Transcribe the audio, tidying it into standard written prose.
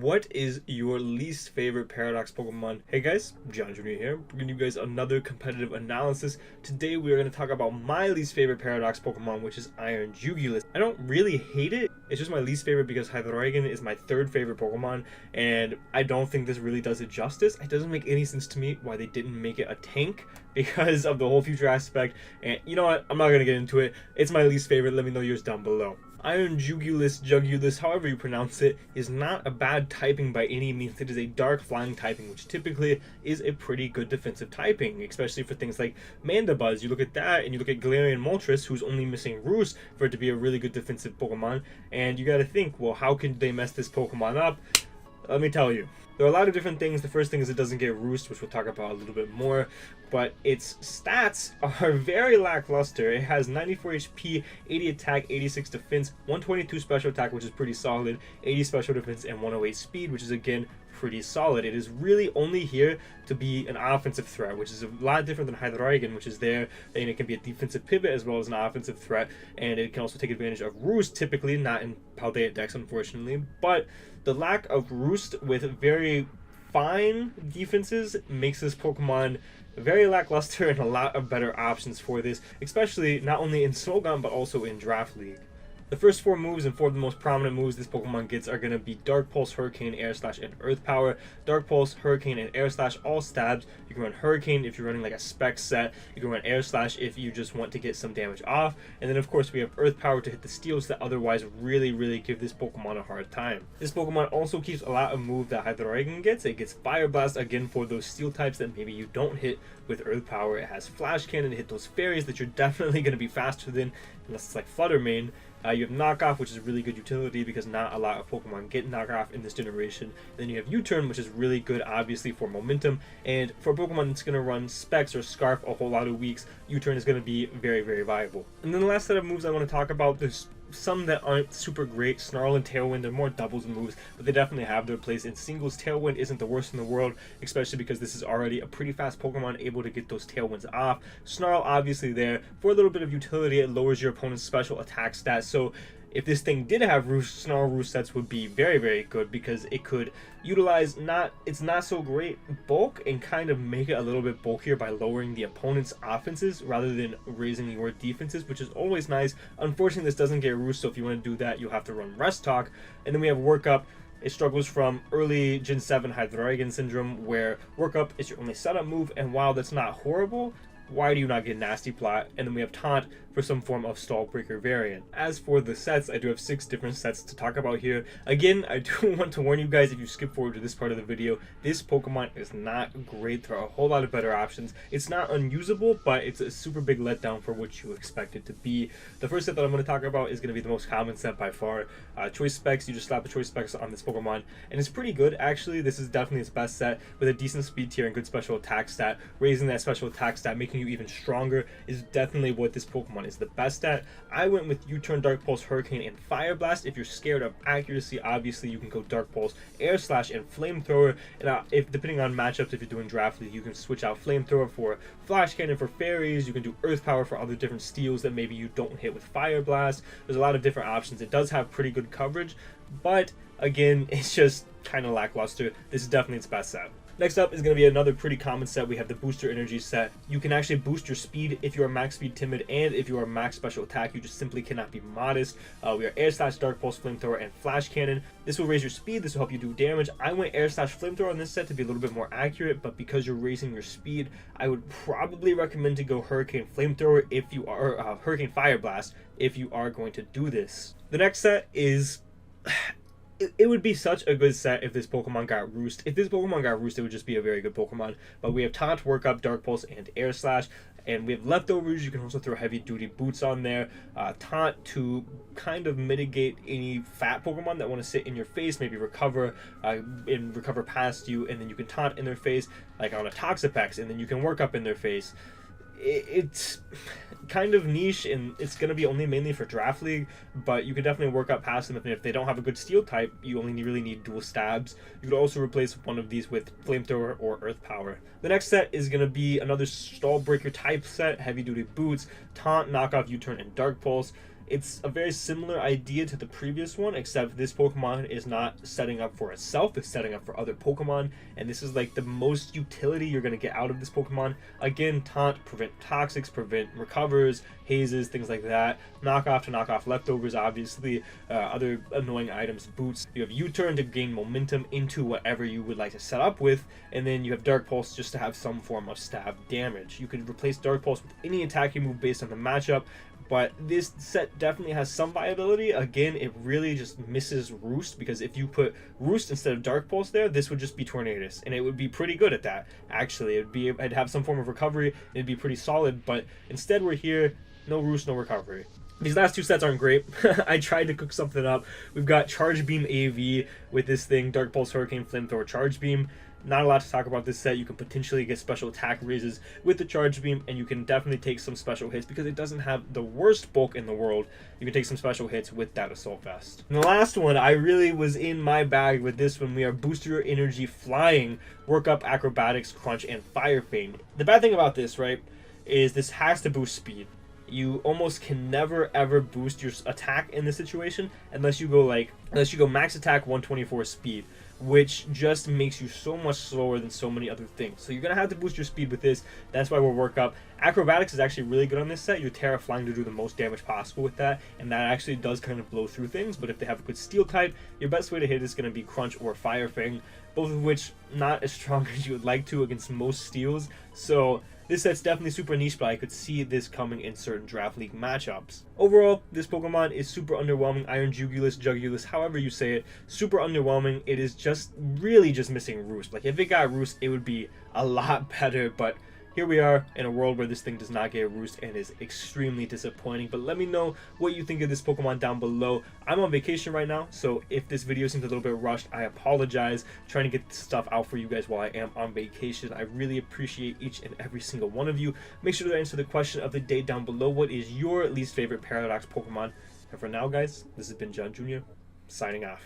What is your least favorite Paradox Pokemon? Hey guys, John Jr. here, bringing you guys another competitive analysis. Today we are going to talk about my least favorite Paradox Pokemon, which is Iron JUGULIS. I don't really hate it, it's just my least favorite because Hydreigon is my third favorite Pokemon, and I don't think this really does it justice. It doesn't make any sense to me why they didn't make it a tank because of the whole future aspect, and you know what, I'm not going to get into it. It's my least favorite, let me know yours down below. Iron Jugulus, however you pronounce it, is not a bad typing by any means. It is a dark flying typing, which typically is a pretty good defensive typing, especially for things like Mandibuzz. You look at that, and you look at Galarian Moltres, who's only missing Roost for it to be a really good defensive Pokemon, and you gotta think, well, how can they mess this Pokemon up? Let me tell you. There are a lot of different things. The first thing is it doesn't get Roost, which we'll talk about a little bit more, but its stats are very lackluster. It has 94 HP, 80 attack, 86 defense, 122 special attack, which is pretty solid, 80 special defense, and 108 speed, which is again pretty solid. It is really only here to be an offensive threat, which is a lot different than Hydreigon, which is there, and it can be a defensive pivot as well as an offensive threat, and it can also take advantage of Roost, typically, not in Paldea decks, unfortunately, but the lack of Roost with very fine defenses makes this Pokemon very lackluster and a lot of better options for this, especially not only in Smogon but also in Draft League. The first four moves and four of the most prominent moves this Pokemon gets are going to be Dark Pulse, Hurricane, Air Slash, and Earth Power. Dark Pulse, Hurricane, and Air Slash all stabs. You can run Hurricane if you're running like a spec set. You can run Air Slash if you just want to get some damage off. And then of course we have Earth Power to hit the steals that otherwise really give this Pokemon a hard time. This Pokemon also keeps a lot of moves that Hydreigon gets. It gets Fire Blast again for those steel types that maybe you don't hit with Earth Power. It has Flash Cannon to hit those fairies that you're definitely going to be faster than, unless it's like Flutter Mane. You have Knockoff, which is a really good utility because not a lot of Pokemon get Knockoff in this generation. Then you have U-Turn, which is really good, obviously, for momentum. And for a Pokemon that's going to run Specs or Scarf a whole lot of weeks, U-Turn is going to be very viable. And then the last set of moves I want to talk about, there's some that aren't super great. Snarl and Tailwind are more doubles moves, but they definitely have their place in singles. Tailwind isn't the worst in the world, especially because this is already a pretty fast Pokemon able to get those Tailwinds off. Snarl obviously there for a little bit of utility. It lowers your opponent's special attack stats, so if this thing did have Roost, Snarl Roost sets would be very good because it could utilize its not so great bulk and kind of make it a little bit bulkier by lowering the opponent's offenses rather than raising your defenses, which is always nice. Unfortunately, this doesn't get Roost, so if you want to do that, you'll have to run Rest Talk. And then we have Work Up. It struggles from early Gen 7 Hydreigon syndrome, where Work Up is your only setup move, and while that's not horrible, why do you not get Nasty Plot? And then we have Taunt for some form of Stall Breaker variant. As for the sets, I do have 6 different sets to talk about here. Again, I do want to warn you guys, if you skip forward to this part of the video, this Pokemon is not great. There are a whole lot of better options. It's not unusable, but it's a super big letdown for what you expect it to be. The first set that I'm going to talk about is going to be the most common set by far. Choice Specs. You just slap a Choice Specs on this Pokemon, and it's pretty good, actually. This is definitely its best set with a decent speed tier and good special attack stat. Raising that special attack stat, making you even stronger, is definitely what this Pokemon is the best at. I went with U-Turn, Dark Pulse, Hurricane, and Fire Blast. If you're scared of accuracy, obviously you can go Dark Pulse, Air Slash, and Flamethrower. And if depending on matchups, if you're doing Draft League, you can switch out Flamethrower for Flash Cannon for fairies. You can do Earth Power for other different steals that maybe you don't hit with Fire Blast. There's a lot of different options. It does have pretty good coverage, but again, it's just kind of lackluster. This is definitely its best set. Next up is going to be another pretty common set. We have the Booster Energy set. You can actually boost your speed if you are max speed timid, and if you are max special attack, you just simply cannot be modest. We are Air Slash, Dark Pulse, Flamethrower, and Flash Cannon. This will raise your speed. This will help you do damage. I went Air Slash, Flamethrower on this set to be a little bit more accurate, but because you're raising your speed, I would probably recommend to go Hurricane Flamethrower if you are Hurricane Fire Blast if you are going to do this. The next set is it would be such a good set if this Pokemon got Roost. If this Pokemon got Roost, it would just be a very good Pokemon. But we have Taunt, Work Up, Dark Pulse, and Air Slash. And we have Leftovers. You can also throw Heavy Duty Boots on there. Taunt to kind of mitigate any fat Pokemon that want to sit in your face, maybe recover and recover past you. And then you can Taunt in their face, like on a Toxapex, and then you can Work Up in their face. It's kind of niche, and it's going to be only mainly for Draft League, but you can definitely work up past them. If they don't have a good steel type, you only really need dual stabs. You could also replace one of these with Flamethrower or Earth Power. The next set is going to be another Stall Breaker type set, Heavy Duty Boots, Taunt, Knockoff, U-Turn, and Dark Pulse. It's a very similar idea to the previous one, except this Pokemon is not setting up for itself, it's setting up for other Pokemon, and this is like the most utility you're going to get out of this Pokemon. Again, Taunt, prevent Toxics, prevent Recovers, Hazes, things like that. Knock off to knock off Leftovers, obviously. Other annoying items, Boots. You have U-Turn to gain momentum into whatever you would like to set up with, and then you have Dark Pulse just to have some form of stab damage. You could replace Dark Pulse with any attack you move based on the matchup, but this set definitely has some viability. Again, it really just misses Roost, because if you put Roost instead of Dark Pulse there, this would just be Tornadus, and it would be pretty good at that. Actually, it'd have some form of recovery, it'd be pretty solid, but instead we're here, no Roost, no recovery. These last two sets aren't great. I tried to cook something up. We've got Charge Beam AV with this thing, Dark Pulse, Hurricane, Flamethrower, Charge Beam. Not a lot to talk about this set. You can potentially get special attack raises with the Charge Beam, and you can definitely take some special hits because it doesn't have the worst bulk in the world. You can take some special hits with that Assault Vest. And the last one, I really was in my bag with this one. We are Booster Your Energy Flying, Work Up, Acrobatics, Crunch, and Fire Feint. The bad thing about this, right, is this has to boost speed. You almost can never ever boost your attack in this situation unless you go max attack 124 speed, which just makes you so much slower than so many other things. So you're gonna have to boost your speed with this. That's why we'll work up. Acrobatics is actually really good on this set. You're Terra Flying to do the most damage possible with that, and that actually does kind of blow through things. But if they have a good steel type, your best way to hit is gonna be Crunch or Fire Fang, both of which not as strong as you would like to against most steals. So this set's definitely super niche, but I could see this coming in certain draft league matchups. Overall, this Pokemon is super underwhelming. Iron Jugulus, however you say it, super underwhelming. It is just really just missing Roost. Like, if it got Roost, it would be a lot better, but here we are in a world where this thing does not get Roost and is extremely disappointing. But let me know what you think of this Pokemon down below. I'm on vacation right now, so if this video seems a little bit rushed, I apologize. Trying to get this stuff out for you guys while I am on vacation. I really appreciate each and every single one of you. Make sure to answer the question of the day down below. What is your least favorite Paradox Pokemon? And for now, guys, this has been John Jr. signing off.